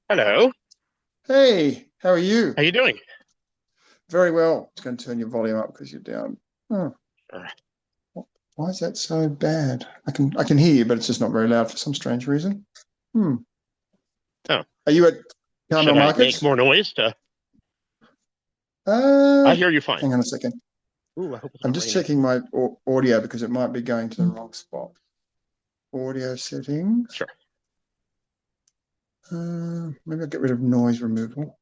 Hello. Hey, how are you? How you doing? Very well. It's going to turn your volume up because you're down. Oh, Uh, why is that so bad? I can hear you, but it's just not very loud for some strange reason. Hmm. Oh, Are you at should Carmel I make Markets? more noise to? Uh, I hear you fine. Hang on a second. Ooh, I hope it's I'm not just raining. checking my audio because it might be going to the wrong spot. Audio settings. Sure. Maybe I'll get rid of noise removal.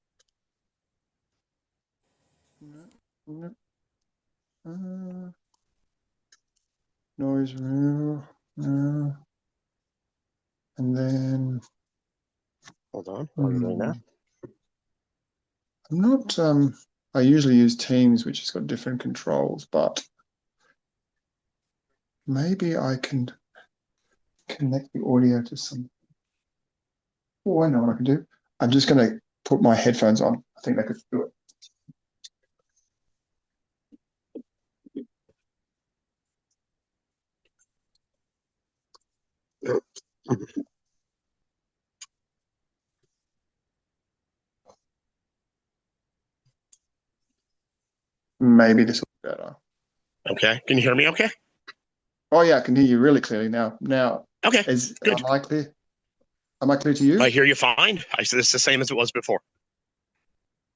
No, no, uh, noise removal. And then, Hold on. While you're doing that. hmm. I'm not, I usually use Teams, which has got different controls, but maybe I can connect the audio to some. Oh, I know what I can do. I'm just going to put my headphones on. I think that could do it. Maybe this will be better. Okay. Can you hear me? Okay. Oh yeah, I can hear you really clearly now. Okay. Good. Am I clear? Am I clear to I you? hear you fine. I said it's the same as it was before.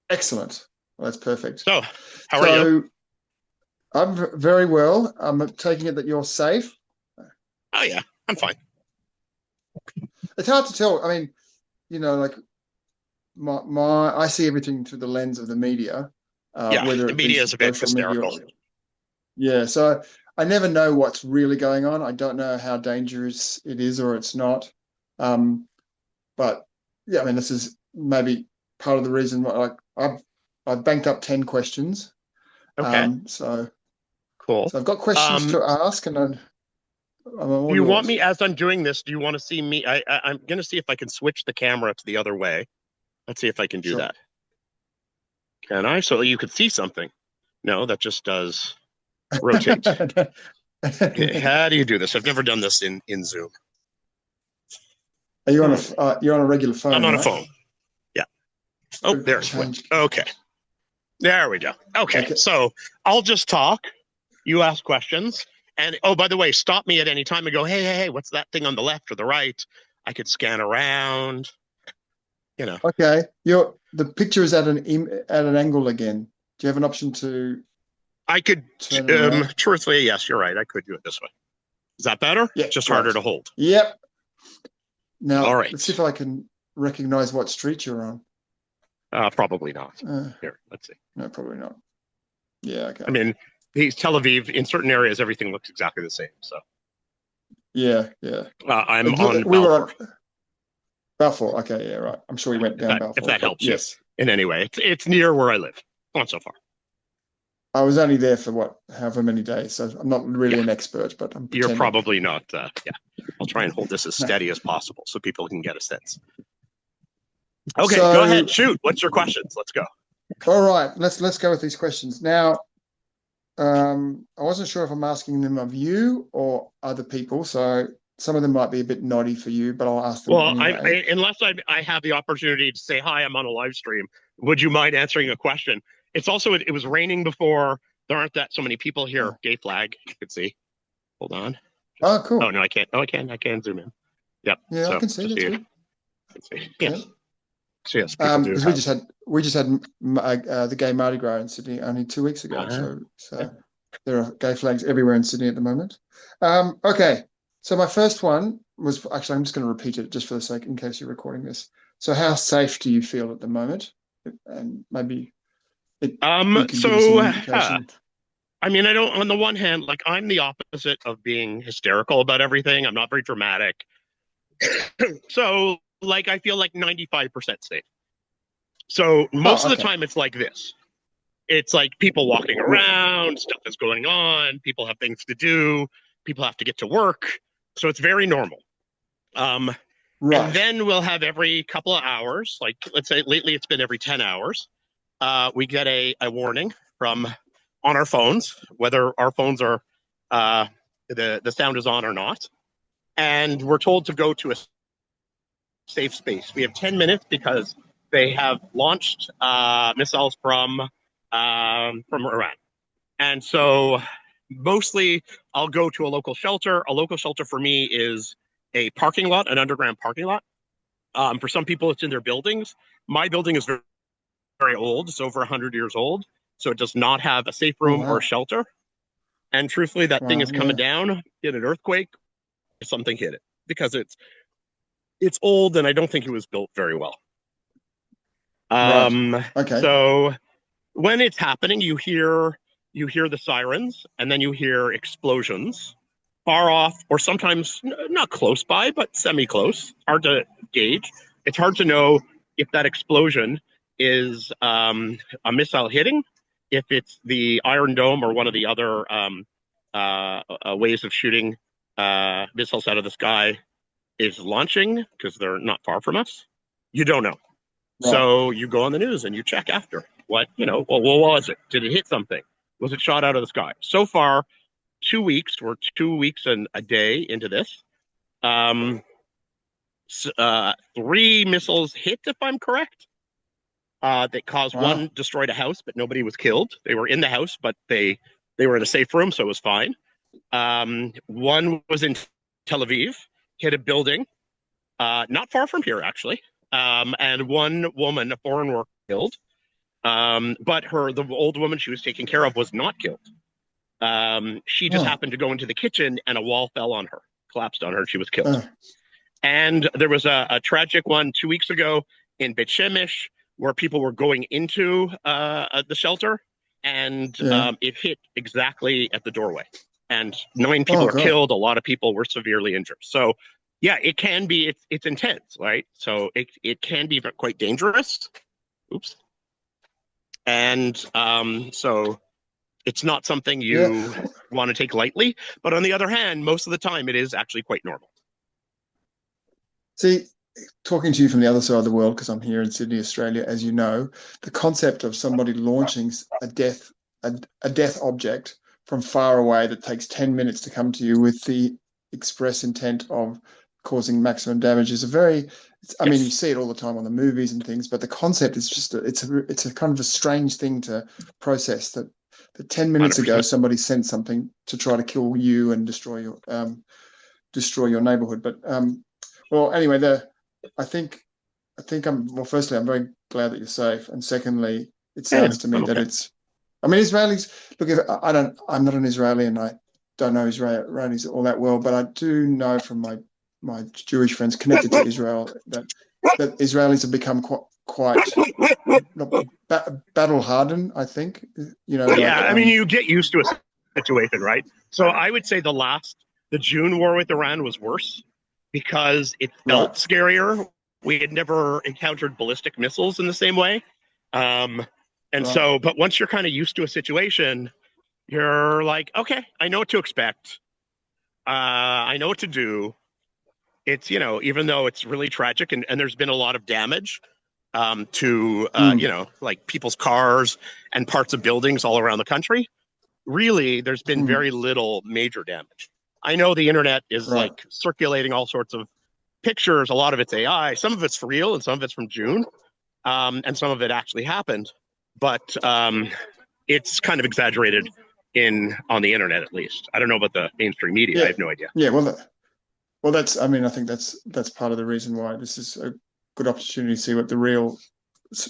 Excellent. Well, that's perfect. So, how are you? So I'm very well. I'm taking it that you're safe. Oh yeah, I'm fine. It's hard to tell. I mean, like my I see everything through the lens of the media, Yeah, whether the it be media is a bit social media hysterical. or yeah. So I never know what's really going on. I don't know how dangerous it is or it's not. Um, but yeah, I mean, this is maybe part of the reason why like I've banked up 10 questions. Okay. So Cool. I've got questions Um, to ask and I'm do all you want me yours. as I'm doing this? Do you want to see me? I'm gonna see if I can switch the camera to the other way. Let's see if I can do Sure. that. Can I? So you could see something. No, that just does rotate. Okay, how do you do this? I've never done this in Zoom. Are you on Hmm. you're on a regular I'm phone, on a right? phone. Yeah. Oh, Should there it went. change Okay. cameras. There we go. Okay. Okay. So I'll just talk. You ask questions. And oh, by the way, stop me at any time and go, hey, hey, hey, what's that thing on the left or the right? I could scan around, you know. Okay. The picture is at an angle again. Do you have an option to I could, turn it around? truthfully, yes, you're right. I could do it this way. Is that better? Yeah, Just harder great. to hold. Yep. All Now let's see right. if I can recognize what street you're on. Probably not. Uh, Here, let's see. no, probably not. Yeah, I okay. mean, Tel Aviv, in certain areas, everything looks exactly the same. So Yeah, yeah. I'm on We were Balfour, on Balfour. Okay, yeah, right. I'm sure we went down if Balfour, that but helps you yes. in any way. It's near where I live. Not so far. I was only there for however many days, so I'm not really Yeah, an expert, but I'm you're pretending. probably not. Yeah, I'll try and hold this as No. steady as possible so people can get a sense. Okay, go ahead. So, Shoot. What's your questions? Let's go. all right, let's go with these questions. Now, I wasn't sure if I'm asking them of you or other people, so some of them might be a bit noddy for you, but I'll ask them Well, anyway. unless I have the opportunity to say hi, I'm on a live stream. Would you mind answering a question? It's also it was raining before. There aren't that so many people here. Oh, Gay flag. You can see. Hold on. Just oh, oh cool. no, I can't. Oh, I can. I can zoom in. Yep. Yeah, I So can see. just That's see it. good. Can see. Okay. Yes. So yes, people do Because have. we just had the gay Mardi Gras in Sydney only 2 weeks ago, Uh, yeah. so there are gay flags everywhere in Sydney at the moment. Okay, so my first one was actually I'm just going to repeat it just for the sake in case you're recording this. So how safe do you feel at the moment? And maybe you can give us an So indication. I mean, I don't. On the one hand, like I'm the opposite of being hysterical about everything. I'm not very dramatic. So like I feel like 95% safe. So most Oh, of the okay. time it's like this. It's like people walking around, stuff is going on, people have things to do, people have to get to work. So it's very normal. Um, and Right. then we'll have every couple of hours, like let's say lately it's been every 10 hours, we get a warning from on our phones, whether our phones are uh, the sound is on or not. And we're told to go to a safe space. We have 10 minutes because they have launched missiles from Iran. And so mostly I'll go to a local shelter. A local shelter for me is a parking lot, an underground parking lot. For some people, it's in their buildings. My building is very, very old. It's over 100 years old. So it does not have a safe Oh, room or a wow. shelter. And truthfully, that thing Wow. is coming Yeah. down in an earthquake. Something hit it because it's old and I don't think it was built very well. Right. Okay. So when it's happening, you hear the sirens and then you hear explosions far off or sometimes not close by, but semi-close. Hard to gauge. It's hard to know if that explosion is a missile hitting, if it's the Iron Dome or one of the other ways of shooting missiles out of the sky is launching because they're not far from us. You don't know. Right. So you go on the news and you check after well, what was it? Did it hit something? Was it shot out of the sky? So far, 2 weeks, we're 2 weeks and a day into this. Um, 3 missiles hit, if I'm correct, that caused Wow. one destroyed a house, but nobody was killed. They were in the house, but they were in a safe room, so it was fine. One was in Tel Aviv, hit a building, not far from here, actually. And one woman, a foreign worker, killed. But the old woman she was taking care of was not killed. She just Oh. happened to go into the kitchen and a wall fell on her, collapsed on her, and she was killed. Oh. And there was a tragic one 2 weeks ago in Bet Shemesh where people were going into the shelter and Yeah. it hit exactly at the doorway. And 9 people Oh were God. killed. A lot of people were severely injured. So, yeah, it can be, it's intense, right? So it can be quite dangerous. Oops. And so it's not something Yeah. you want to take lightly. But on the other hand, most of the time it is actually quite normal. See, talking to you from the other side of the world, because I'm here in Sydney, Australia, as you know, the concept of somebody launching a death object from far away that takes 10 minutes to come to you with the express intent of causing maximum damage is I mean, you Yes, see it all the time on the movies and things, but the concept is just it's a kind of a strange thing to process that 10 minutes ago 100%. somebody sent something to try to kill you and destroy your neighborhood. But well, anyway, I think well, firstly, I'm very glad that you're safe, and secondly, it Yeah, sounds to me I'm that okay. I mean, Israelis. Look, if I'm not an Israeli, and I don't know Israelis all that well, but I do know from my Jewish friends connected to Israel that Israelis have become quite not battle hardened. I think Yeah, like I mean, you get used to a situation, right? So I would say the June war with Iran was worse because it felt right, scarier. We had never encountered ballistic missiles in the same way. Um, and right, so, but once you're kind of used to a situation, you're like, okay, I know what to expect. I know what to do. It's, even though it's really tragic and there's been a lot of damage to, mm, like people's cars and parts of buildings all around the country, really, there's been mm, very little major damage. I know the internet is right, like circulating all sorts of pictures. A lot of it's AI. Some of it's for real and some of it's from June. And some of it actually happened. But it's kind of exaggerated on the internet, at least. I don't know about the mainstream media. I yeah, have no idea. yeah. Well, I mean, I think that's part of the reason why this is a good opportunity to see what the real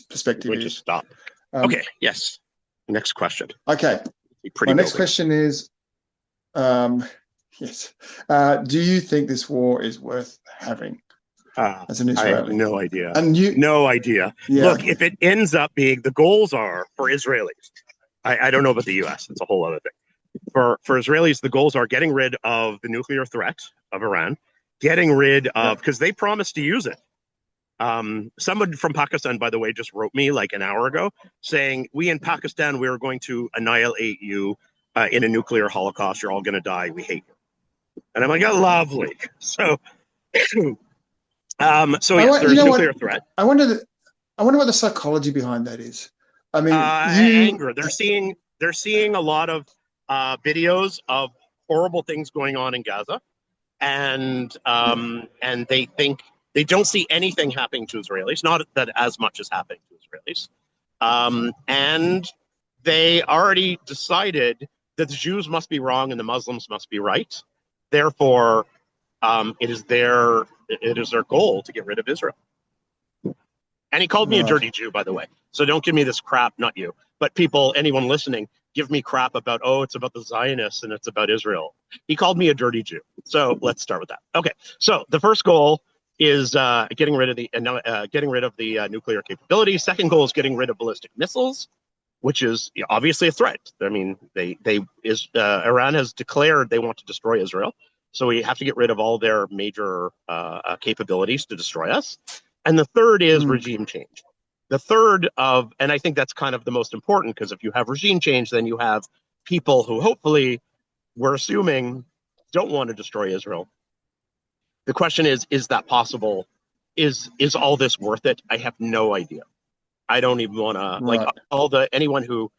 perspective Which just is. stop. Um, Okay. Yes. Next question. okay, Pretty my next building. question is, um, yes, do you think this war is worth having as an I have Israeli? no idea. And you, No idea. yeah, Look, if it ends up being the goals are for Israelis, I don't know about the US. It's a whole other thing. For Israelis, the goals are getting rid of the nuclear threat of Iran, getting rid yeah, of, because they promised to use it. Someone from Pakistan, by the way, just wrote me like an hour ago saying, we in Pakistan, we are going to annihilate you in a nuclear holocaust. You're all going to die. We hate you. And I'm like, oh, lovely. So I yes, want, you there's know nuclear what? threat. I wonder, I wonder what the psychology behind that is. I mean, Anger. They're seeing a lot of videos of horrible things going on in Gaza, and they think They don't see anything happening to Israelis, not that as much is happening to Israelis. And they already decided that the Jews must be wrong and the Muslims must be right. Therefore, it is their goal to get rid of Israel. And he called me a dirty Jew, by the way. So don't give me this crap, not you, but people, anyone listening, give me crap about, oh, it's about the Zionists and it's about Israel. He called me a dirty Jew. So let's start with that. Okay. So the first goal is getting rid of the nuclear capability. Second goal is getting rid of ballistic missiles, which is obviously a threat. I mean, Iran has declared they want to destroy Israel. So we have to get rid of all their major capabilities to destroy us. And the third is regime change. The third and I think that's kind of the most important, because if you have regime change, then you have people who hopefully, we're assuming, don't want to destroy Israel. The question is that possible? Is all this worth it? I have no idea. I don't even want to, anyone who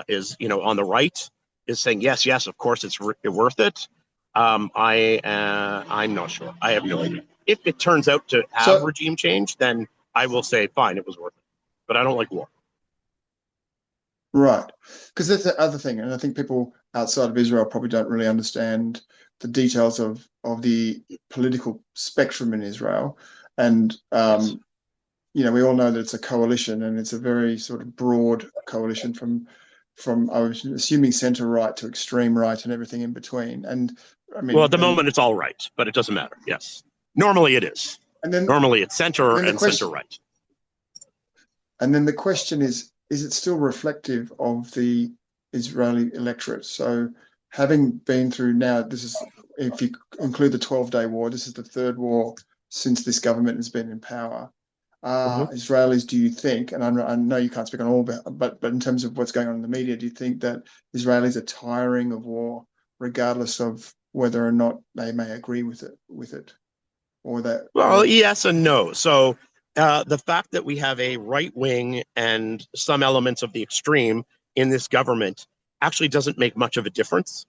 is, on the right is saying, yes, of course it's worth it. I'm not sure. I have no idea. If it turns out to have regime change, then I will say, fine, it was worth it. But I don't like war. Right. Because that's the other thing. And I think people outside of Israel probably don't really understand the details of the political spectrum in Israel. And, we all know that it's a coalition, and it's a very sort of broad coalition from I was assuming center right to extreme right and everything in between. And I mean, at the moment it's all right, but it doesn't matter. Yes, normally it is. And then normally it's center and center right. And then the question is it still reflective of the Israeli electorate? So having been through now, this is, if you include the 12-day war, this is the third war since this government has been in power. Israelis, do you think, and I know you can't speak on all, but in terms of what's going on in the media, do you think that Israelis are tiring of war, regardless of whether or not they may agree with it, or that? Well, yes and no. So the fact that we have a right wing and some elements of the extreme in this government actually doesn't make much of a difference.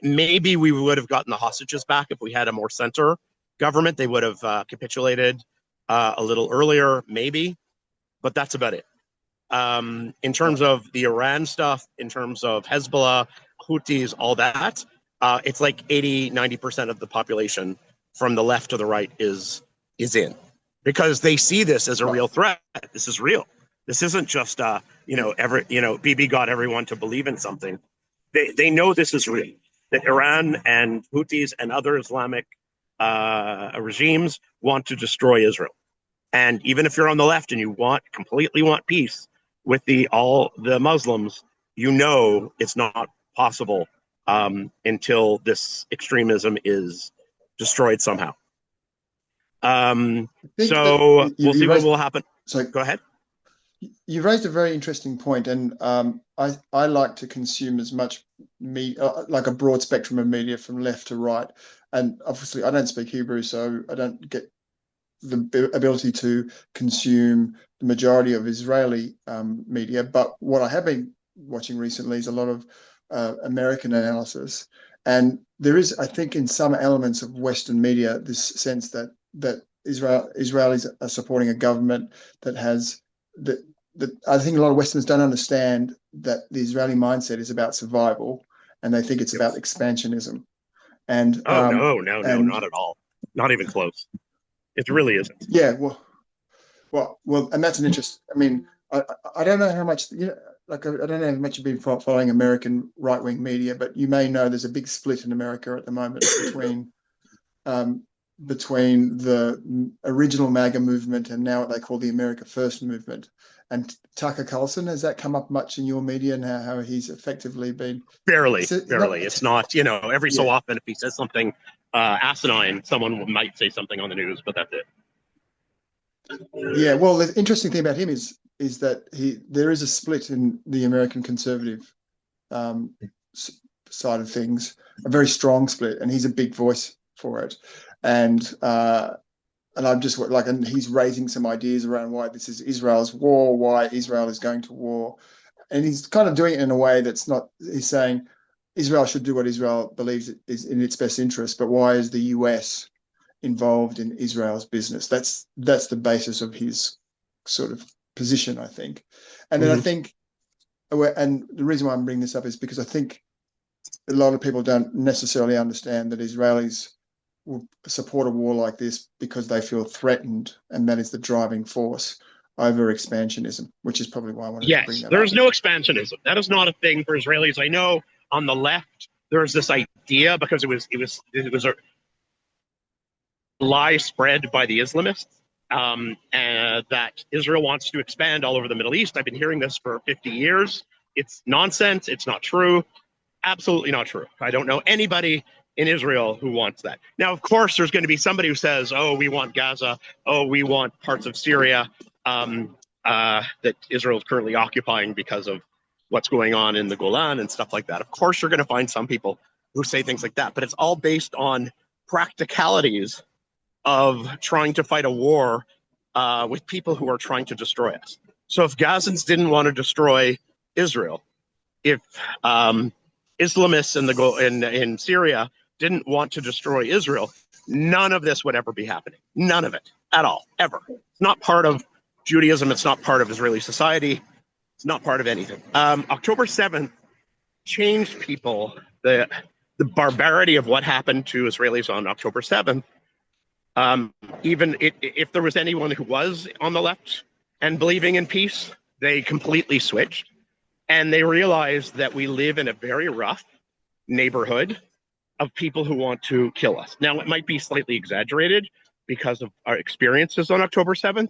Maybe we would have gotten the hostages back if we had a more center government. They would have capitulated a little earlier, maybe, but that's about it. In terms of the Iran stuff, in terms of Hezbollah, Houthis, all that, it's like 80-90% of the population from the left to the right is in, because they see this as a real threat. This is real. This isn't just Bibi got everyone to believe in something. They know this is real. That Iran and Houthis and other Islamic regimes want to destroy Israel. And even if you're on the left and you completely want peace with all the Muslims, it's not possible until this extremism is destroyed somehow. So we'll see what will happen. So go ahead. You raised a very interesting point, and I like to consume as much like a broad spectrum of media from left to right. And obviously, I don't speak Hebrew, so I don't get the ability to consume the majority of Israeli media. But what I have been watching recently is a lot of American analysis, and there is, I think, in some elements of Western media, this sense that Israelis are supporting a government that has that. I think a lot of Westerners don't understand that the Israeli mindset is about survival, and they think it's about expansionism. And no, not at all. Not even close. It really isn't. Yeah, well, and that's an interest. I mean, I don't know how much I don't know how much you've been following American right-wing media, but you may know there's a big split in America at the moment between the original MAGA movement and now what they call the America First movement. And Tucker Carlson, has that come up much in your media, and how he's effectively been? Barely. It's not, every so often if he says something asinine, someone might say something on the news, but that's it. Yeah, well, the interesting thing about him is that there is a split in the American conservative side of things, a very strong split, and he's a big voice for it. And I'm just and he's raising some ideas around why this is Israel's war, why Israel is going to war. And he's kind of doing it in a way that's not, he's saying Israel should do what Israel believes is in its best interest, but why is the US involved in Israel's business. That's the basis of his sort of position, I think. And then I think, and the reason why I'm bringing this up is because I think a lot of people don't necessarily understand that Israelis will support a war like this because they feel threatened, and that is the driving force over expansionism, which is probably why I wanted to bring that up. There is no expansionism. That is not a thing for Israelis. I know on the left there is this idea, because it was a lie spread by the Islamists, that Israel wants to expand all over the Middle East. I've been hearing this for 50 years. It's nonsense. It's not true. Absolutely not true. I don't know anybody in Israel who wants that. Now, of course, there's going to be somebody who says, oh, we want Gaza. Oh, we want parts of Syria that Israel is currently occupying because of what's going on in the Golan and stuff like that. Of course, you're going to find some people who say things like that, but it's all based on practicalities of trying to fight a war with people who are trying to destroy us. So if Gazans didn't want to destroy Israel, if Islamists in Syria didn't want to destroy Israel, none of this would ever be happening. None of it at all, ever. It's not part of Judaism. It's not part of Israeli society. It's not part of anything. October 7th changed people. The barbarity of what happened to Israelis on October 7th, even if there was anyone who was on the left and believing in peace, they completely switched. And they realized that we live in a very rough neighborhood of people who want to kill us. Now, it might be slightly exaggerated because of our experiences on October 7th.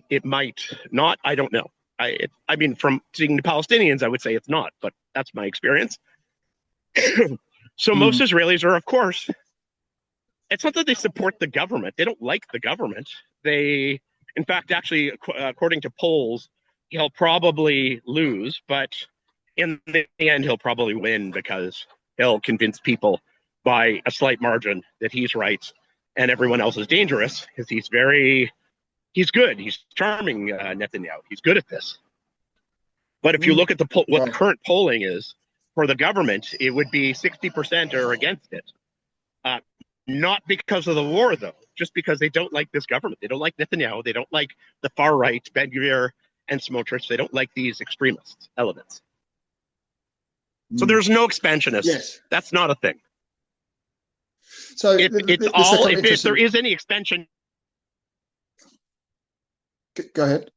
It might not. I don't know. I mean, from seeing the Palestinians, I would say it's not, but that's my experience. So most Israelis are, of course, it's not that they support the government. They don't like the government. They, in fact, actually, according to polls, he'll probably lose, but in the end, he'll probably win because he'll convince people by a slight margin that he's right and everyone else is dangerous, because he's good. He's charming, Netanyahu. He's good at this. But if you look at what the current polling is for the government, it would be 60% are against it. Not because of the war, though, just because they don't like this government. They don't like Netanyahu. They don't like the far right, Ben-Gvir and Smotrich. They don't like these extremist elements. So there's no expansionists. Yes. That's not a thing. So if there is any expansion. Go ahead.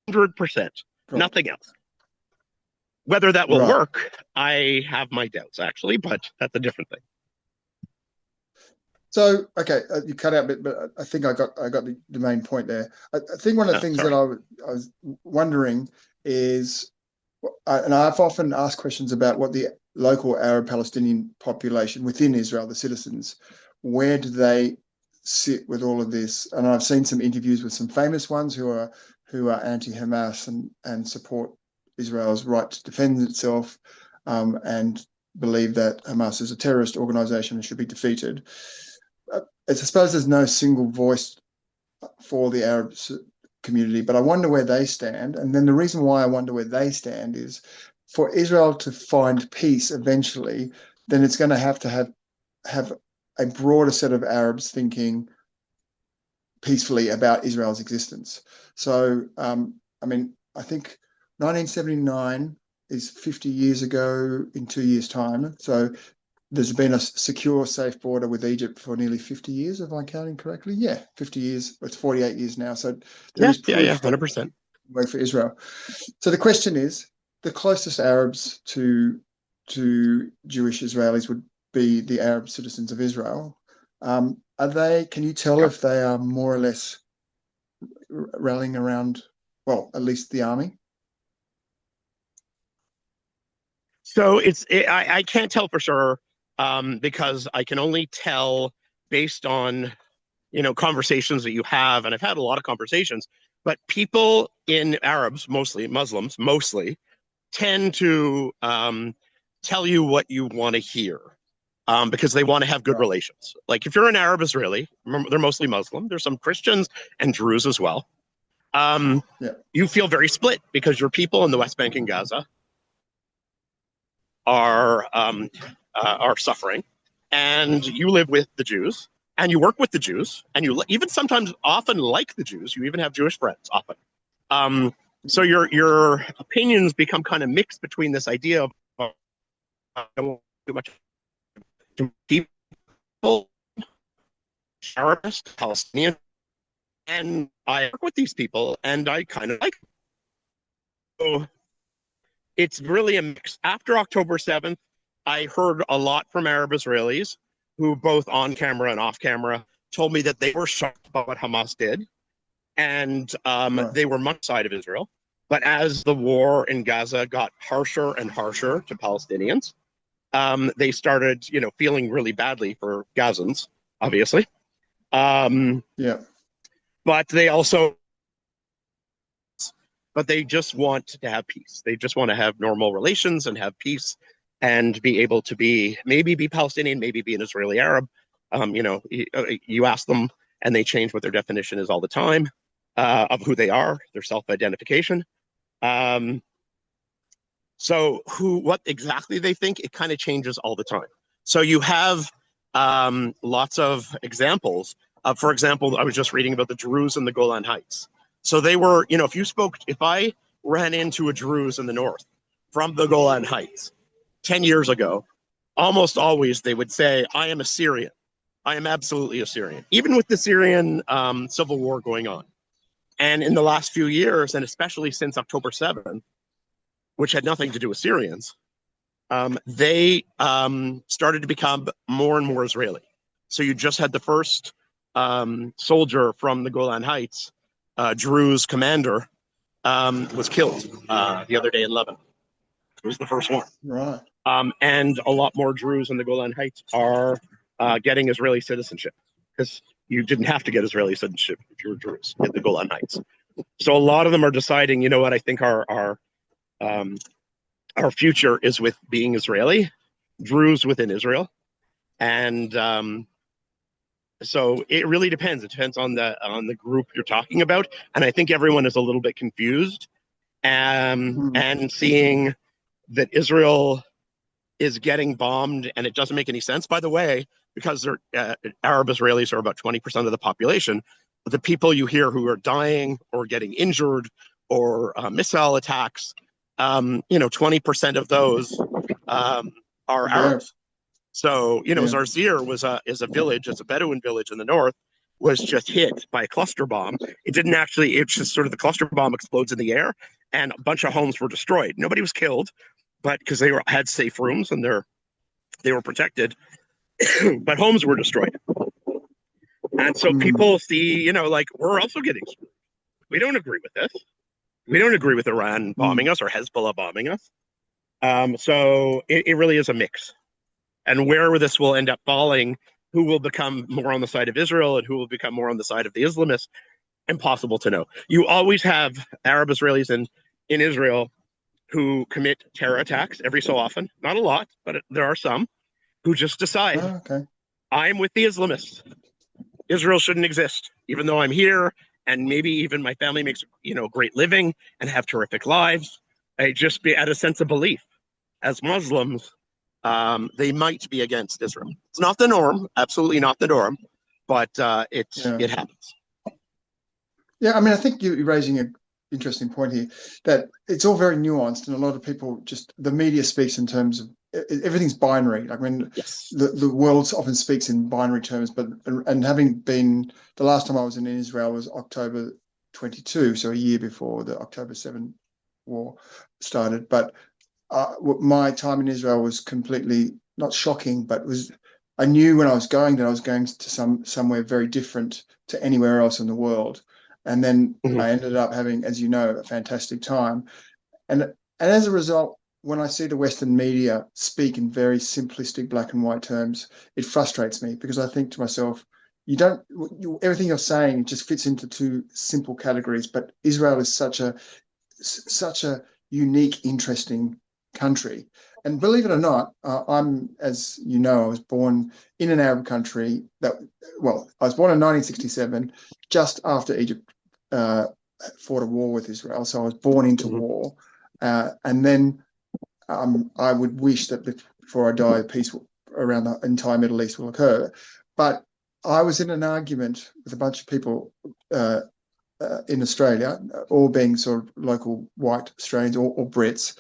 100%. Nothing else. Whether that will work, I have my doubts, actually, but that's a different thing. So, okay, you cut out a bit, but I think I got the main point there. I think one of the things that I was wondering is, and I've often asked questions about what the local Arab Palestinian population within Israel, the citizens, where do they sit with all of this? And I've seen some interviews with some famous ones who are anti-Hamas and support Israel's right to defend itself, and believe that Hamas is a terrorist organization and should be defeated. I suppose there's no single voice for the Arab community, but I wonder where they stand. And then the reason why I wonder where they stand is, for Israel to find peace eventually, then it's going to have a broader set of Arabs thinking peacefully about Israel's existence. So, I mean, I think 1979 is 50 years ago in 2 years' time. So there's been a secure, safe border with Egypt for nearly 50 years, if I'm counting correctly. Yeah, 50 years. It's 48 years now. So there is proof 100%. Work for Israel. So the question is, the closest Arabs to Jewish Israelis would be the Arab citizens of Israel. Are they? Can you tell if they are more or less rallying around, well, at least the army? So I can't tell for sure, because I can only tell based on conversations that you have, and I've had a lot of conversations. But people in Arabs, mostly Muslims, tend to tell you what you want to hear, because they want to have good relations. Like if you're an Arab Israeli, they're mostly Muslim. There's some Christians and Druze as well. You feel very split because your people in the West Bank and Gaza are suffering, and you live with the Jews, and you work with the Jews, and you even sometimes often like the Jews. You even have Jewish friends often. So your opinions become kind of mixed between this idea of too much people, Arabist, Palestinian, and I work with these people, and I kind of like. So it's really a mix. After October 7th, I heard a lot from Arab Israelis who, both on camera and off camera, told me that they were shocked by what Hamas did, and Right. they were much side of Israel. But as the war in Gaza got harsher and harsher to Palestinians, they started, feeling really badly for Gazans, obviously. Yeah. But they just want to have peace. They just want to have normal relations and have peace and be able to maybe be Palestinian, maybe be an Israeli Arab. You ask them and they change what their definition is all the time of who they are, their self-identification. So what exactly they think, it kind of changes all the time. So you have lots of examples. For example, I was just reading about the Druze in the Golan Heights. So they were, if I ran into a Druze in the north from the Golan Heights 10 years ago, almost always they would say, I am Assyrian. I am absolutely Assyrian, even with the Syrian civil war going on. And in the last few years, and especially since October 7th, which had nothing to do with Syrians, they started to become more and more Israeli. So you just had the first soldier from the Golan Heights, Druze commander, was killed the other day in Lebanon. It was the first one. Right. And a lot more Druze in the Golan Heights are getting Israeli citizenship, because you didn't have to get Israeli citizenship if you were Druze in the Golan Heights. So a lot of them are deciding, what, I think our future is with being Israeli, Druze within Israel. And so it really depends. It depends on the group you're talking about. And I think everyone is a little bit confused and seeing that Israel is getting bombed, and it doesn't make any sense, by the way, because Arab Israelis are about 20% of the population. The people you hear who are dying or getting injured or missile attacks, 20% of those are Arabs. So, Zarzir is a village, it's a Bedouin village in the north, was just hit by a cluster bomb. It's just sort of the cluster bomb explodes in the air, and a bunch of homes were destroyed. Nobody was killed, but because they had safe rooms and they were protected, but homes were destroyed. And so people see, we're also getting screwed. We don't agree with this. We don't agree with Iran bombing us or Hezbollah bombing us. So it really is a mix. And where this will end up falling, who will become more on the side of Israel and who will become more on the side of the Islamists, impossible to know. You always have Arab Israelis in Israel who commit terror attacks every so often. Not a lot, but there are some who just decide, I'm with the Islamists. Israel shouldn't exist, even though I'm here and maybe even my family makes great living and have terrific lives. I just be at a sense of belief. As Muslims, they might be against Israel. It's not the norm, absolutely not the norm, but it happens. Yeah, I mean, I think you're raising an interesting point here, that it's all very nuanced, and a lot of people the media speaks in terms of everything's binary. Like the world often speaks in binary terms, and having been, the last time I was in Israel was October 22, so a year before the October 7 war started. But my time in Israel was completely not shocking, but I knew when I was going that I was going to somewhere very different to anywhere else in the world. And then I ended up having, as you know, a fantastic time. And as a result, when I see the Western media speak in very simplistic black and white terms, it frustrates me, because I think to myself, everything you're saying just fits into two simple categories. But Israel is such a unique, interesting country. And believe it or not, I'm, as you know, I was born in an Arab country I was born in 1967, just after Egypt fought a war with Israel. So I was born into war. And then I would wish that before I die, peace around the entire Middle East will occur. But I was in an argument with a bunch of people in Australia, all being sort of local white Australians or Brits.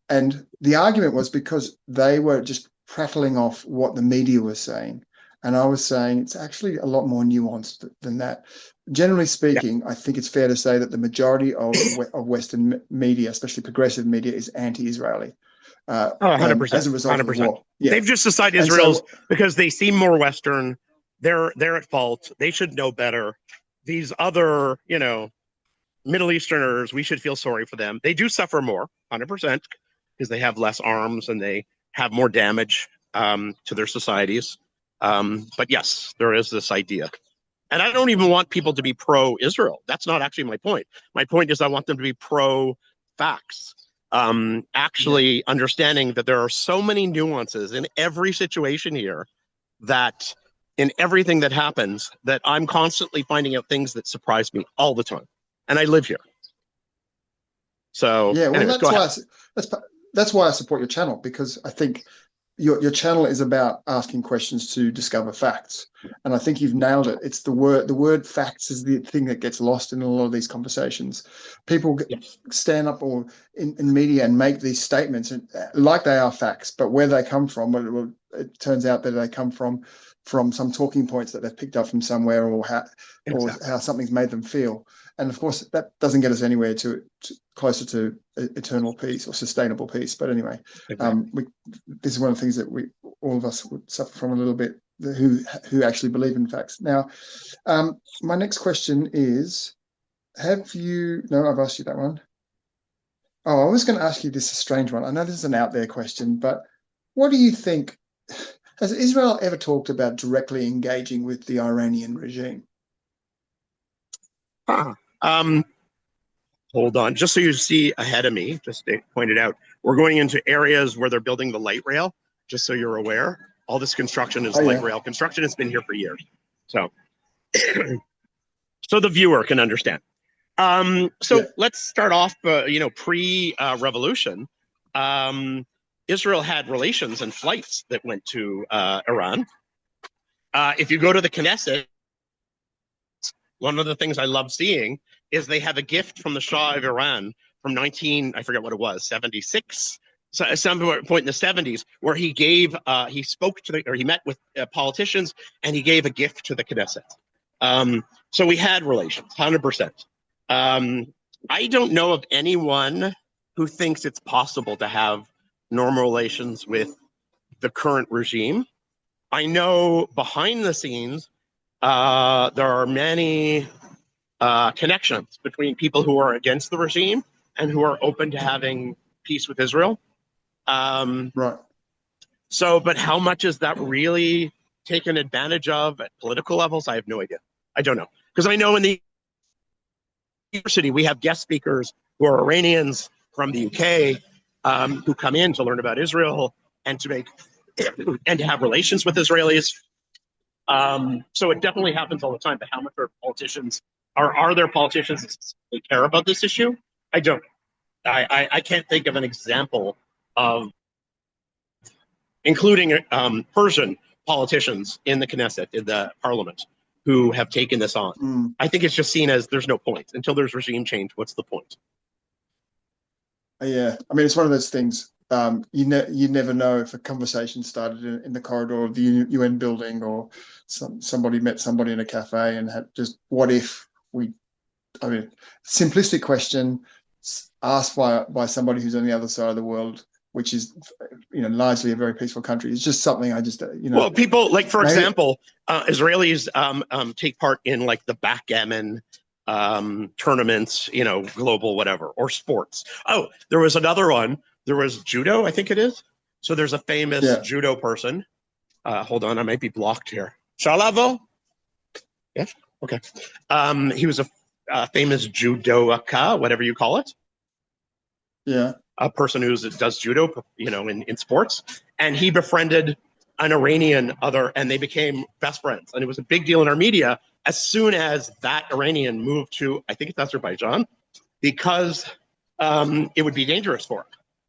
And the argument was because they were just prattling off what the media was saying. And I was saying it's actually a lot more nuanced than that. Generally speaking, I think it's fair to say that the majority of Western media, especially progressive media, is anti-Israeli. 100%. As a result of the 100%. war. Yeah. They've just decided Israel's because they seem more Western. They're at fault. They should know better. These other, Middle Easterners, we should feel sorry for them. They do suffer more, 100%, because they have less arms and they have more damage to their societies. But yes, there is this idea. And I don't even want people to be pro-Israel. That's not actually my point. My point is I want them to be pro-facts. Actually understanding that there are so many nuances in every situation here that in everything that happens that I'm constantly finding out things that surprise me all the time. And I live here. So yeah, well, anyways, that's why I support your channel, because I think your channel is about asking questions to discover facts, and I think you've nailed it. It's the word facts is the thing that gets lost in a lot of these conversations. People stand up or in media and make these statements and, like they are facts, but where they come from, well, it turns out that they come from some talking points that they've picked up from somewhere, or how something's made them feel. And of course, that doesn't get us anywhere to closer to eternal peace or sustainable peace. But anyway, this is one of the things that all of us would suffer from a little bit, who actually believe in facts. Now, my next question is, I've asked you that one. Oh, I was going to ask you this, a strange one. I know this is an out there question, but what do you think? Has Israel ever talked about directly engaging with the Iranian regime? Hold on, just so you see ahead of me, just to point it out, we're going into areas where they're building the light rail, just so you're aware. All this construction is light rail construction. It's been here for years. So, so the viewer can understand. Let's start off, pre-revolution. Israel had relations and flights that went to Iran. If you go to the Knesset, one of the things I love seeing is they have a gift from the Shah of Iran from I forget what it was, 76, so at some point in the 70s, where he met with politicians and he gave a gift to the Knesset. So we had relations, 100%. I don't know of anyone who thinks it's possible to have normal relations with the current regime. I know behind the scenes, there are many connections between people who are against the regime and who are open to having peace with Israel. Right. So, but how much is that really taken advantage of at political levels? I have no idea. I don't know. Because I know in the university, we have guest speakers who are Iranians from the UK who come in to learn about Israel and to have relations with Israelis. So it definitely happens all the time. But how much are politicians? Are there politicians who care about this issue? I don't. I can't think of an example of, including Persian politicians in the Knesset, in the parliament, who have taken this on. I think it's just seen as there's no point. Until there's regime change, what's the point? Yeah, I mean, it's one of those things. You never know if a conversation started in the corridor of the UN building, or somebody met somebody in a cafe and had just, what if we, I mean, simplistic question asked by somebody who's on the other side of the world, which is, largely a very peaceful country. It's just something I just, Well, people, like, for example, Israelis take part in, like, the backgammon tournaments, global whatever, or sports. Oh, there was another one. There was judo, I think it is. So there's a famous judo person. Hold on, I might be blocked here. Shalavo? Yeah, okay. He was a famous judoka, whatever you call it. Yeah. A person who does judo, in sports. And he befriended an Iranian and they became best friends. And it was a big deal in our media as soon as that Iranian moved to, I think it's Azerbaijan, because it would be dangerous for him.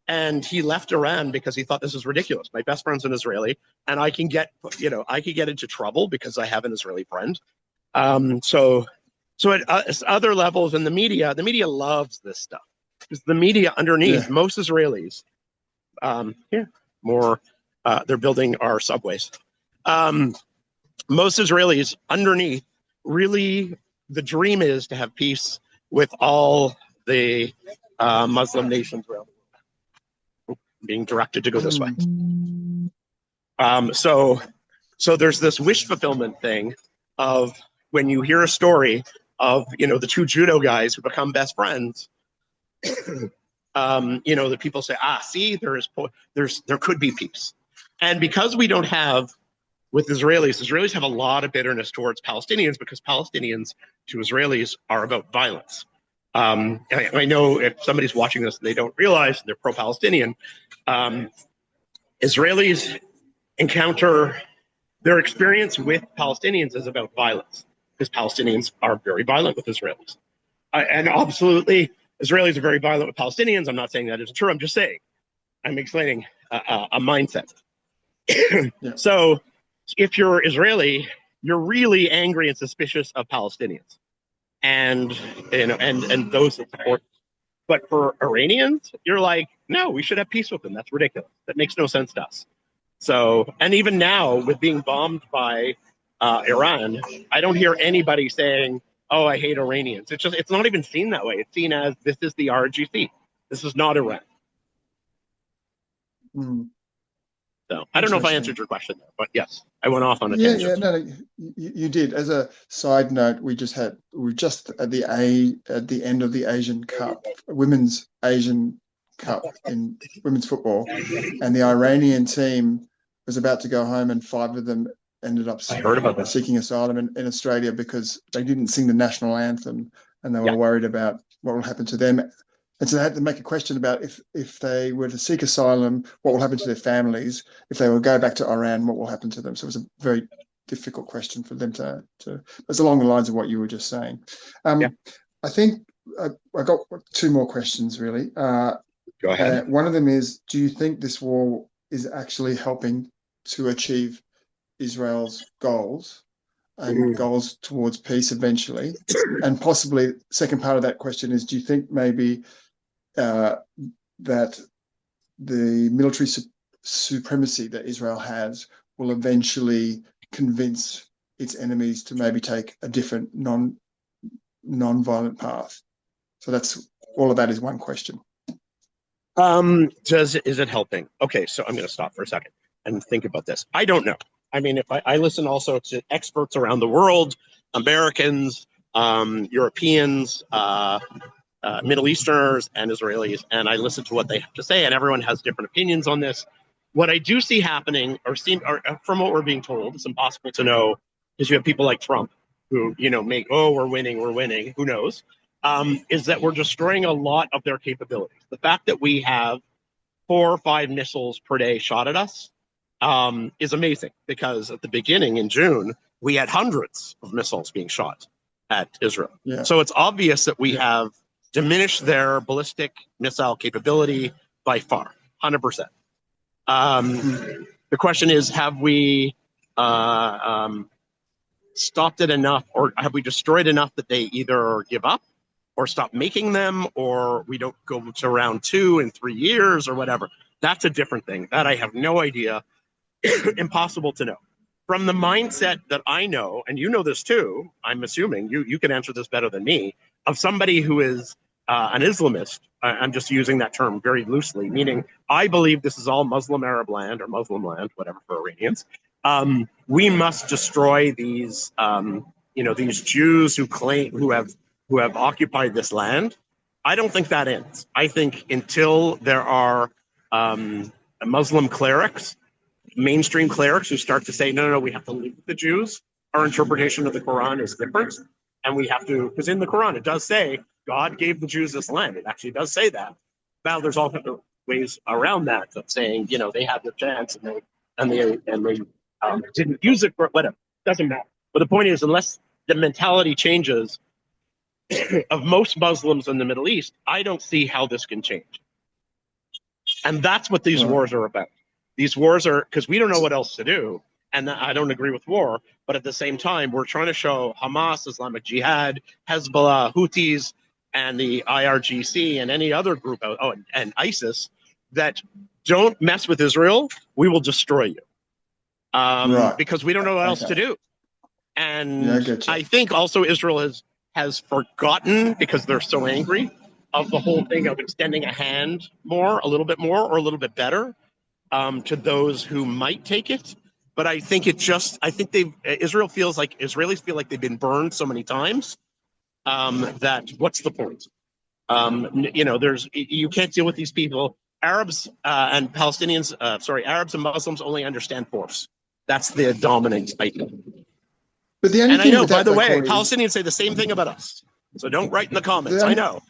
and he left Iran because he thought this is ridiculous. My best friend's an Israeli, and I can get into trouble because I have an Israeli friend. So at other levels in the media loves this stuff because the media underneath most Israelis, they're building our subways. Most Israelis underneath really the dream is to have peace with all the Muslim nations around the world. Being directed to go this way. So there's this wish fulfillment thing of when you hear a story of the two judo guys who become best friends. The people say, see, there could be peace, and because we don't have with Israelis have a lot of bitterness towards Palestinians because Palestinians to Israelis are about violence. I know if somebody's watching this and they don't realize they're pro-Palestinian, Israelis encounter their experience with Palestinians is about violence because Palestinians are very violent with Israelis. And absolutely, Israelis are very violent with Palestinians. I'm not saying that is true. I'm just saying, I'm explaining a mindset. So if you're Israeli, you're really angry and suspicious of Palestinians and those that support. But for Iranians, you're like, no, we should have peace with them. That's ridiculous. That makes no sense to us. So, and even now with being bombed by Iran, I don't hear anybody saying, oh, I hate Iranians. It's not even seen that way. It's seen as this is the RGC. This is not Iran. So I don't know if I answered your question there, but yes, I went off on a tangent. No, you did. As a side note, we're just at the end of the Asian Cup, Women's Asian Cup in women's football, and the Iranian team was about to go home, and 5 of them ended up seeking asylum in Australia because they didn't sing the national anthem, and they were worried about what will happen to them. And so they had to make a question about if they were to seek asylum, what will happen to their families? If they will go back to Iran, what will happen to them? So it was a very difficult question for them to it's along the lines of what you were just saying. I think I got 2 more questions, really. Go ahead. One of them is, do you think this war is actually helping to achieve Israel's goals and goals towards peace eventually? And possibly, second part of that question is, do you think maybe that the military supremacy that Israel has will eventually convince its enemies to maybe take a different non-violent path? So that's all of that is one question. Is it helping? Okay, so I'm going to stop for a second and think about this. I don't know. I mean, if I listen also to experts around the world, Americans, Europeans, Middle Easterners, and Israelis, and I listen to what they have to say, and everyone has different opinions on this. What I do see happening, or from what we're being told, it's impossible to know because you have people like Trump who, we're winning, who knows, is that we're destroying a lot of their capabilities. The fact that we have 4 or 5 missiles per day shot at us is amazing because at the beginning in June, we had hundreds of missiles being shot at Israel. Yeah. So it's obvious that we have diminished their ballistic missile capability by far, 100%. The question is, have we stopped it enough, or have we destroyed enough that they either give up or stop making them, or we don't go to round 2 in 3 years or whatever? That's a different thing. That I have no idea. Impossible to know. From the mindset that I know, and you know this too, I'm assuming you can answer this better than me, of somebody who is an Islamist. I'm just using that term very loosely, meaning I believe this is all Muslim Arab land or Muslim land, whatever for Iranians. We must destroy these, these Jews who have occupied this land. I don't think that ends. I think until there are Muslim clerics, mainstream clerics who start to say, no, we have to leave the Jews. Our interpretation of the Quran is different. And we have to, because in the Quran, it does say God gave the Jews this land. It actually does say that. Now there's all kinds of ways around that of saying, they had their chance and they didn't use it for whatever. Doesn't matter. But the point is, unless the mentality changes of most Muslims in the Middle East, I don't see how this can change. And that's what these Right. wars are about. These wars are because we don't know what else to do. And I don't agree with war, but at the same time, we're trying to show Hamas, Islamic Jihad, Hezbollah, Houthis, and the IRGC and any other group, and ISIS, that don't mess with Israel, we will destroy you. Right. Because we don't know what else to Okay. do. Yeah, I And get you. I think also Israel has forgotten, because they're so angry, of the whole thing of extending a hand more, a little bit more, or a little bit better, to those who might take it. But I think Israelis feel like they've been burned so many times, that what's the point? You can't deal with these people. Arabs and Palestinians, Arabs and Muslims only understand force. That's the dominant idea. But the only And I thing know, with by that, the though, way, Corey, is Palestinians say the same thing about us. So don't write in the the comments. I only know.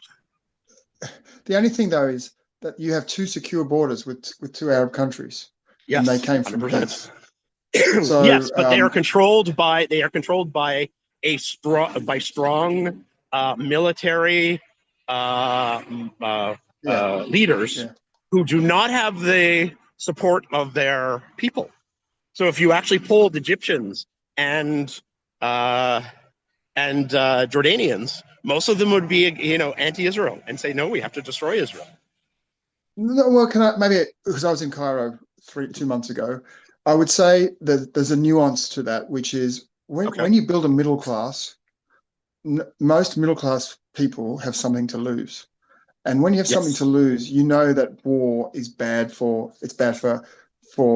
the only thing though is that you have two secure borders with two Arab countries, and they Yes, came from 100%. peace. So Yes, but they are controlled by strong military uh, yeah, leaders yeah. who do not have the support of their people. So if you actually polled Egyptians and uh, Jordanians, most of them would be anti-Israel and say no, we have to destroy Israel. No, well, can I maybe because I was in Cairo 2 months ago, I would say that there's a nuance to that, which is Okay. when you build a middle class, most middle class people have something to lose. And when you have something to Yes. lose, you know that war is bad for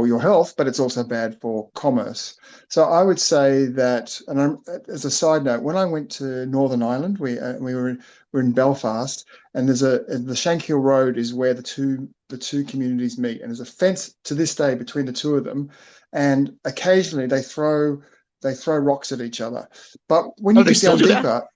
your health, but it's also bad for commerce. So I would say that, and as a side note, when I went to Northern Ireland, we're in Belfast, and the Shankill Road is where the two communities meet, and there's a fence to this day between the two of them, and occasionally they throw rocks at each other. But when Oh, you they dig still down do that? deeper,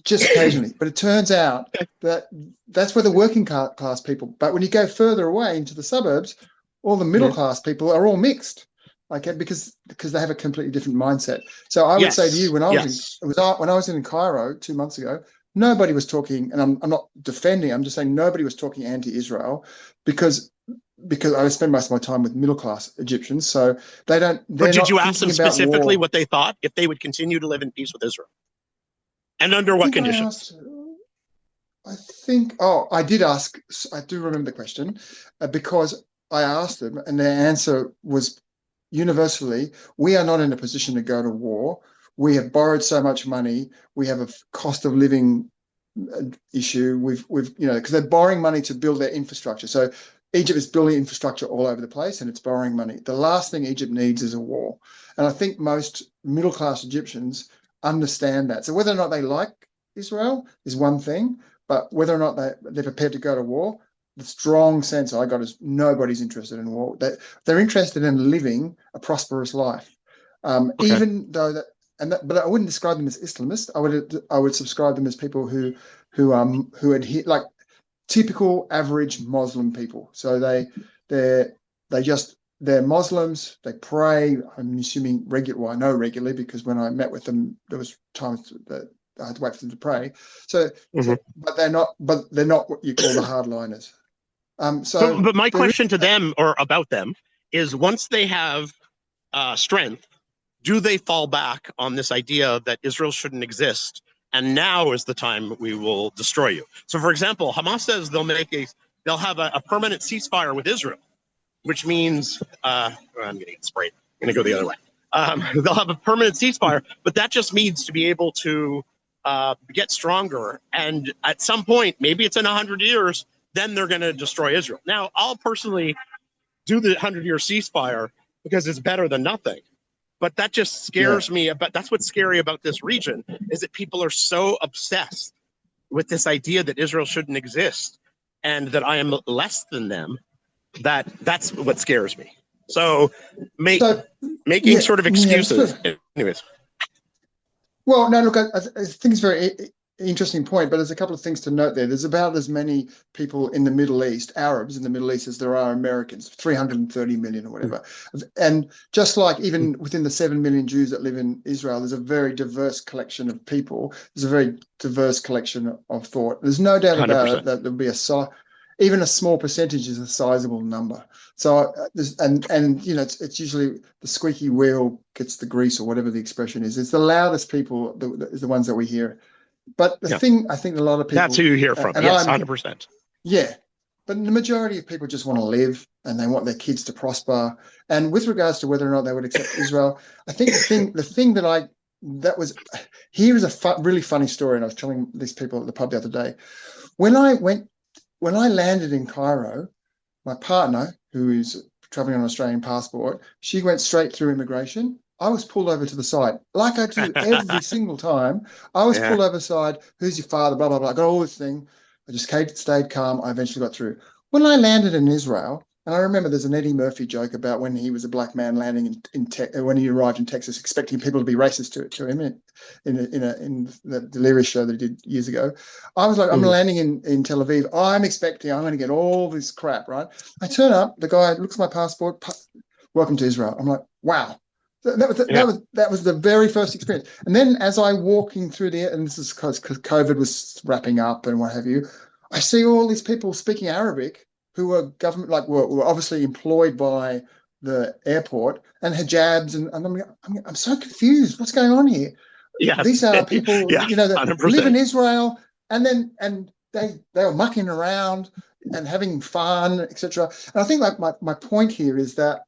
just occasionally. But it turns out that that's where the working class people. But when you go further away into the suburbs, all the middle Mhm. class people are all mixed, okay, because they have a completely different mindset. So I would say to you, Yes. when I was in Yes. when I was in Cairo 2 months ago, nobody was talking, and I'm not defending. I'm just saying nobody was talking anti-Israel because I spend most of my time with middle class Egyptians, so But they're did not you ask them thinking about specifically war. what they thought if they would continue to live in peace with Israel? And under I what think I conditions? asked. I think, oh, I did ask, I do remember the question because I asked them, and their answer was universally, we are not in a position to go to war. We have borrowed so much money. We have a cost of living issue. Because they're borrowing money to build their infrastructure. So Egypt is building infrastructure all over the place and it's borrowing money. The last thing Egypt needs is a war. And I think most middle class Egyptians understand that. So whether or not they like Israel is one thing, but whether or not they're prepared to go to war, the strong sense I got is nobody's interested in war. They're interested in living a prosperous life, Okay. even though that. But I wouldn't describe them as Islamist. I would subscribe them as people who adhere, like typical average Muslim people. So they're Muslims. They pray. I'm assuming regular. Well, I know regularly because when I met with them, there was times that I had to wait for them to pray. So, Mhm. but they're not. But they're not what you call the hardliners. So But my there is. question to them or about them is once they have strength, do they fall back on this idea that Israel shouldn't exist? And now is the time we will destroy you. So, for example, Hamas says they'll have a permanent ceasefire with Israel, which means I'm going to get sprayed. I'm going to go the other way. They'll have a permanent ceasefire, but that just means to be able to get stronger. And at some point, maybe it's in 100 years, then they're going to destroy Israel. Now, I'll personally do the 100-year ceasefire because it's better than nothing. But that just Yeah. scares me about. That's what's scary about this region is that people are so obsessed with this idea that Israel shouldn't exist and that I am less than them, that's what scares me. So So making yeah, sort of yeah. excuses. Anyways, Well, no, look, I think it's a very interesting point, but there's a couple of things to note there. There's about as many people in the Middle East, Arabs in the Middle East, as there are Americans, 330 million or whatever. And just like even within the 7 million Jews that live in Israel, there's a very diverse collection of people. There's a very diverse collection of thought. There's no doubt about it 100%. that there'll be a side. even a small percentage is a sizable number. So and you know, it's usually the squeaky wheel gets the grease, or whatever the expression is. It's the loudest people is the ones that we hear. But the Yeah. thing I think a lot of That's people, who you hear from. and Yes, I'm 100%. yeah, but the majority of people just want to live and they want their kids to prosper. And with regards to whether or not they would accept Israel, I think the thing that was here is a really funny story, and I was telling these people at the pub the other day. When I landed in Cairo, my partner, who is traveling on an Australian passport, she went straight through immigration. I was pulled over to the side, like I do every single time. I was Yeah. pulled over side. Who's your father? Blah, blah, blah. I got all this thing. I just stayed calm. I eventually got through. When I landed in Israel, and I remember there's an Eddie Murphy joke about when he was a black man landing when he arrived in Texas, expecting people to be racist to him in the Delirious show that he did years ago. I was like, I'm landing in Tel Aviv. I'm expecting I'm going to get all this crap, right? I turn up. The guy looks at my passport. Welcome to Israel. I'm like, wow. That was the very first experience. And then as I walking through and this is because COVID was wrapping up and what have you, I see all these people speaking Arabic who were government, like were obviously employed by the airport, and hijabs, and I'm so confused. What's going on here? Yeah. These are people, Yeah. you know, that 100%. live in Israel, and they were mucking around and having fun, etc. And I think like my point here is that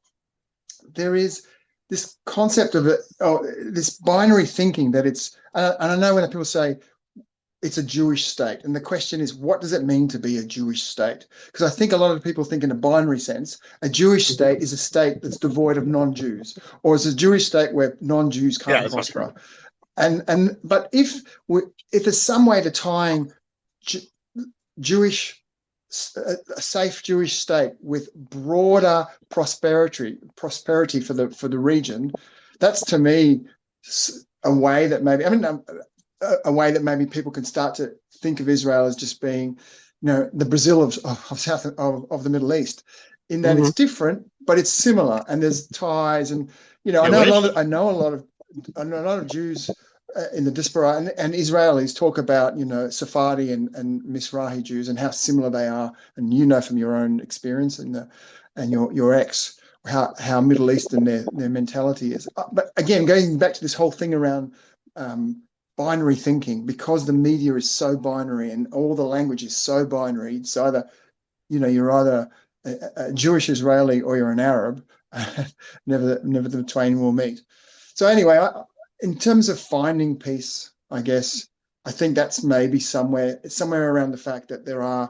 there is this concept of this binary thinking that it's, and I know when people say it's a Jewish state, and the question is, what does it mean to be a Jewish state? Because I think a lot of people think in a binary sense, a Jewish state is a state that's devoid of non-Jews, or it's a Jewish state where non-Jews can't prosper. But if there's some way to tying Jewish, a safe Jewish state with broader prosperity for the region, that's to me a way that maybe a way that maybe people can start to think of Israel as just being, you know, the Brazil of South of the Middle East, in that it's different but it's similar, and there's ties, and you know, I know a lot of Jews in the diaspora and Israelis talk about, you know, Sephardi and Mizrahi Jews and how similar they are, and you know from your own experience and your ex how Middle Eastern their mentality is. But again, going back to this whole thing around binary thinking, because the media is so binary and all the language is so binary, it's either, you know, you're either a Jewish Israeli or you're an Arab. never the twain will meet. So anyway, in terms of finding peace, I guess I think that's maybe somewhere around the fact that there are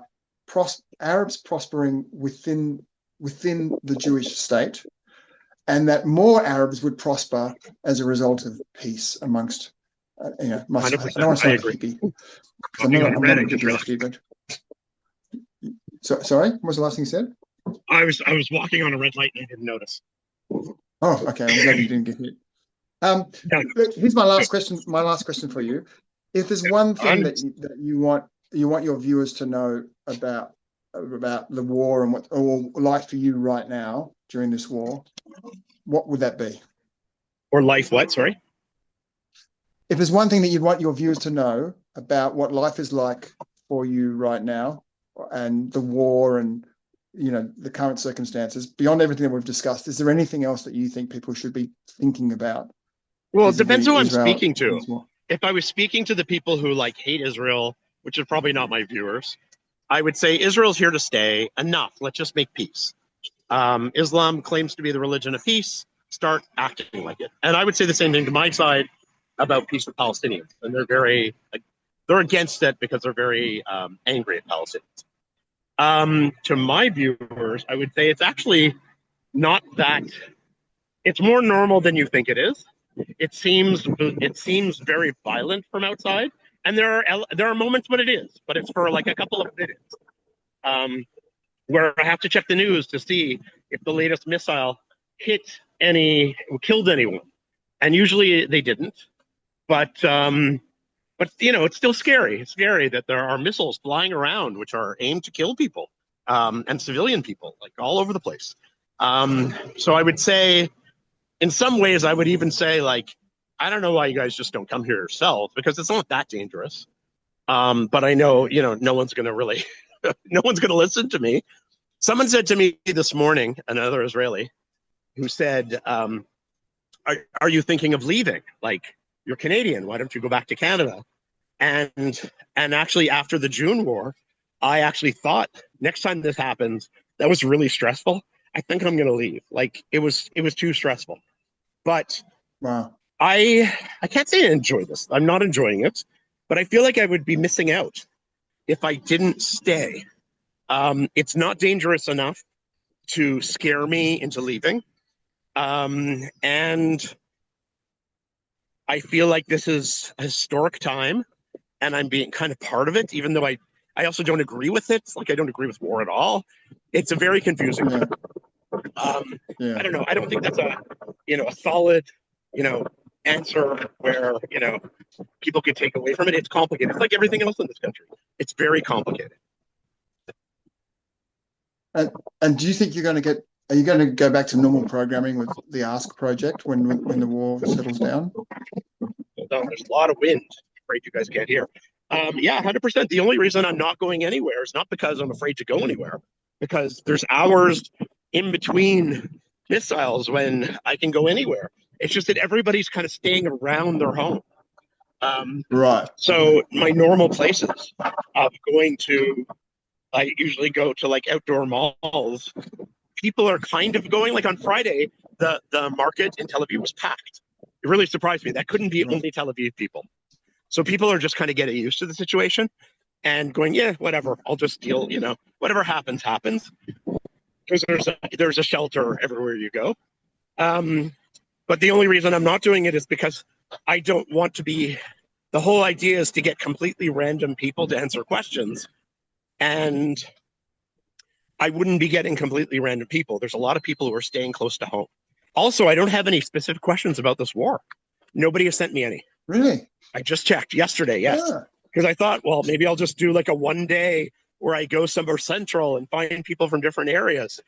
Arabs prospering within the Jewish state, and that more Arabs would prosper as a result of peace amongst, you know, I don't want to sound like a hippie. I'm not a hippie, but sorry, what was the last thing you said? I was walking on a red light and I didn't notice. Oh, okay. I'm glad you didn't get hit. Here's my last question. My last question for you: if there's one thing that you want your viewers to know about the war and or life for you right now during this war, what would that be? Or life what? Sorry. If there's one thing that you'd want your viewers to know about what life is like for you right now, and the war, and you know, the current circumstances, beyond everything that we've discussed, is there anything else that you think people should be thinking about? Well, it depends who I'm speaking to. If I was speaking to the people who like hate Israel, which is probably not my viewers, I would say Israel's here to stay. Enough. Let's just make peace. Islam claims to be the religion of peace. Start acting like it. And I would say the same thing to my side about peace with Palestinians. And they're against it because they're very angry at Palestinians. To my viewers, I would say it's actually not that. It's more normal than you think it is. It seems very violent from outside, and there are moments when it is, but it's for like a couple of minutes, where I have to check the news to see if the latest missile killed anyone, and usually they didn't. But you know, it's still scary. It's scary that there are missiles flying around which are aimed to kill people, and civilian people, like all over the place. So I would say, in some ways, I would even say, like, I don't know why you guys just don't come here yourself, because it's not that dangerous. But I know, you know, no one's going to really No one's going to listen to me. Someone said to me this morning, another Israeli, who said, are you thinking of leaving? Like, you're Canadian. Why don't you go back to Canada? And actually, after the June war, I actually thought next time this happens, that was really stressful. I think I'm going to leave. Like, it was too stressful. But Wow. I can't say I enjoy this. I'm not enjoying it, but I feel like I would be missing out if I didn't stay. It's not dangerous enough to scare me into leaving. And I feel like this is a historic time and I'm being kind of part of it, even though I also don't agree with it. It's like I don't agree with war at all. It's a very confusing. Yeah. I don't know. I don't think that's a solid, answer where, people could take away from it. It's complicated. It's like everything else in this country. It's very complicated. And do you think are you going to go back to normal programming with the Ask project when the war settles down? There's a lot of wind. I'm afraid you guys can't hear. Yeah, 100%. The only reason I'm not going anywhere is not because I'm afraid to go anywhere, because there's hours in between missiles when I can go anywhere. It's just that everybody's kind of staying around their home. Right. So my normal places of going to, I usually go to like outdoor malls. People are kind of going, like on Friday, the market in Tel Aviv was packed. It really surprised me. That couldn't be only Tel Aviv people. So people are just kind of getting used to the situation and going, yeah, whatever. I'll just deal, whatever happens, happens. Because there's a shelter everywhere you go. But the only reason I'm not doing it is because I don't want to be, the whole idea is to get completely random people to answer questions. And I wouldn't be getting completely random people. There's a lot of people who are staying close to home. Also, I don't have any specific questions about this war. Nobody has sent me any. Really? I just checked yesterday, yes. Because I thought, well, maybe I'll just do like a one day where I go somewhere central and find people from different areas.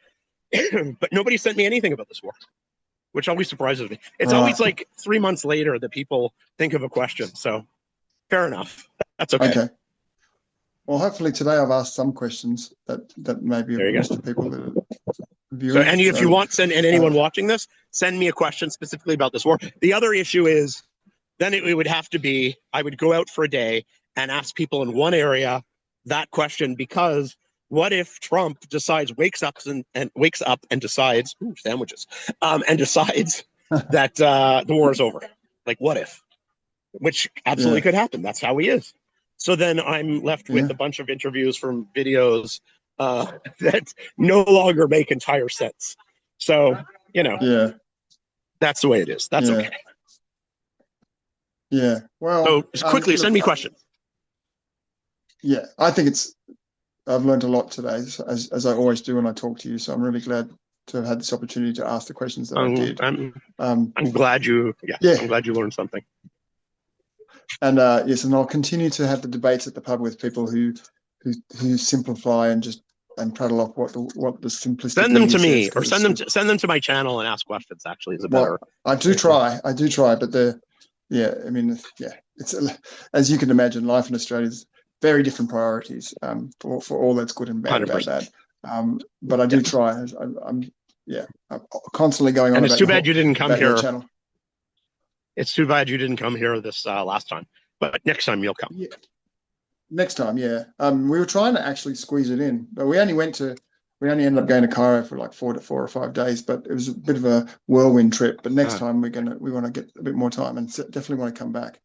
But nobody sent me anything about this war, which always surprises me. It's always like 3 months later that people think of a question. So fair enough. That's okay. Okay. Well, hopefully today I've asked some questions that maybe of use to people that are viewing. So, if you want, anyone watching this, send me a question specifically about this war. The other issue is, then it would have to be, I would go out for a day and ask people in one area that question, because what if Trump wakes up and decides, sandwiches, and decides that the war is over? Like, what if? Which absolutely could happen. That's how he is. So then I'm left with a bunch of interviews from videos that no longer make entire sense. So, that's the way it is. That's okay. Yeah. Well, so just quickly, send me questions. Yeah, I think I've learned a lot today, as I always do when I talk to you. So I'm really glad to have had this opportunity to ask the questions that I did. I'm glad you learned something. And yes, and I'll continue to have the debates at the pub with people who simplify and prattle off what the simplistic. Send them to me, or send them to my channel and ask questions. Actually, is a better. I do try, but it's as you can imagine, life in Australia is very different priorities for all that's good and bad 100%. About that. But I do try. I'm constantly going on. And it's too bad you didn't come here. Channel. It's too bad you didn't come here this last time, but next time you'll come. Yeah. Next time, yeah. We were trying to actually squeeze it in, but we only ended up going to Cairo for like 4 or 5 days, but it was a bit of a whirlwind trip. But next time we want to get a bit more time and definitely want to come back.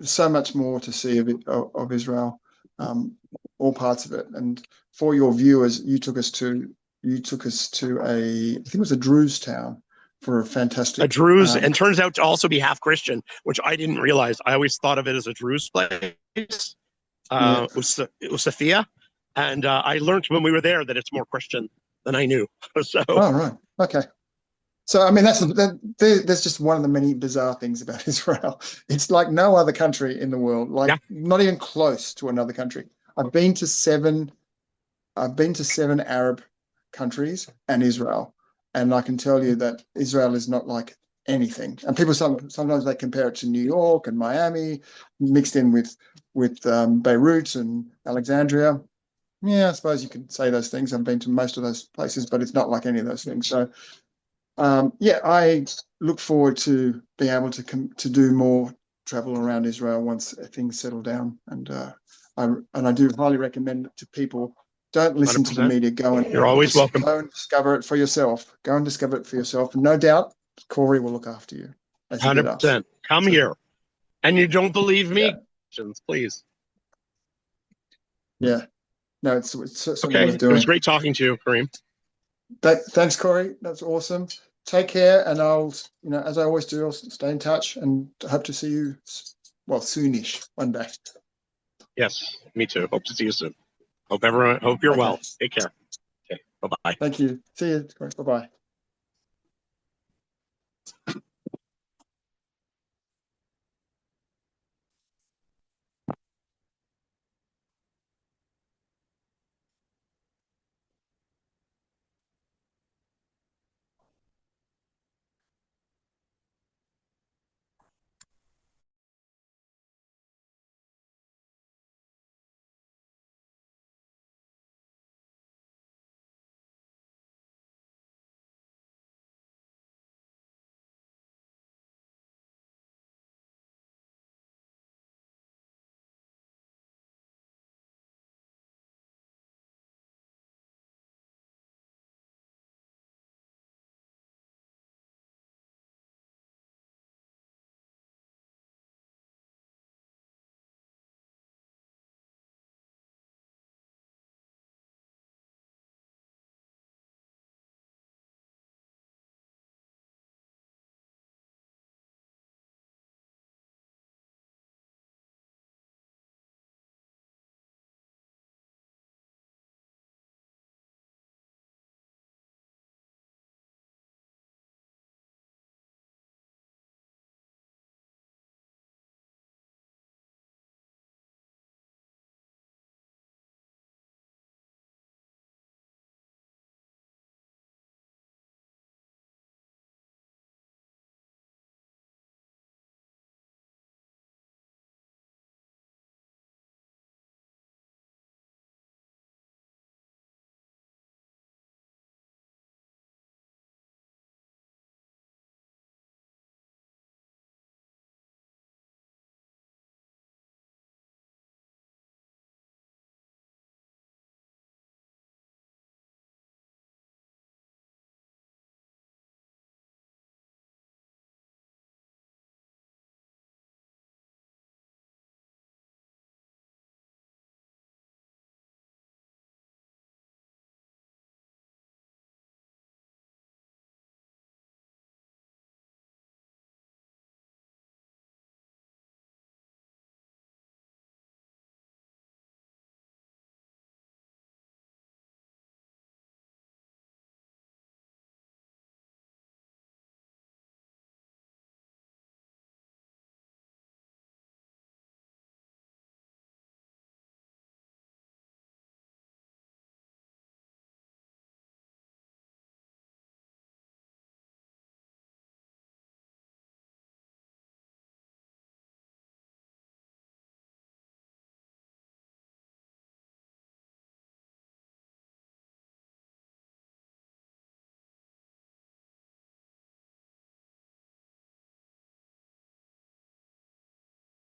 So much more to see of Israel, all parts of it. And for your viewers, you took us to I think it was a Druze town. For a fantastic Druze, and turns out to also be half Christian, which I didn't realize. I always thought of it as a Druze place. It was Sophia, and I learned when we were there that it's more Christian than I knew. So, right, okay. So I mean, there's just one of the many bizarre things about Israel. It's like no other country in the world, not even close to another country. I've been to seven Arab countries and Israel. And I can tell you that Israel is not like anything. And people sometimes they compare it to New York and Miami, mixed in with Beirut and Alexandria. Yeah, I suppose you could say those things. I've been to most of those places, but it's not like any of those things. So, yeah, I look forward to being able to do more travel around Israel once things settle down. And I do highly recommend it to people. Don't listen to the 100%. media. You're always welcome. Go and discover it for yourself. Go and discover it for yourself. And no doubt, Corey will look after you as he did us. 100%. Come So, here. And you don't believe yeah, me? Please. yeah. No, it's certainly Okay. worth It was doing. great talking to you, Kareem. Thanks, Corey. That's awesome. Take care, and I'll, as I always do, I'll stay in touch and hope to see you, well, soonish, one day. Yes, me too. Hope to see you soon. Hope you're Okay. well. Take care. Okay. Bye-bye. Thank you. See you. Bye bye.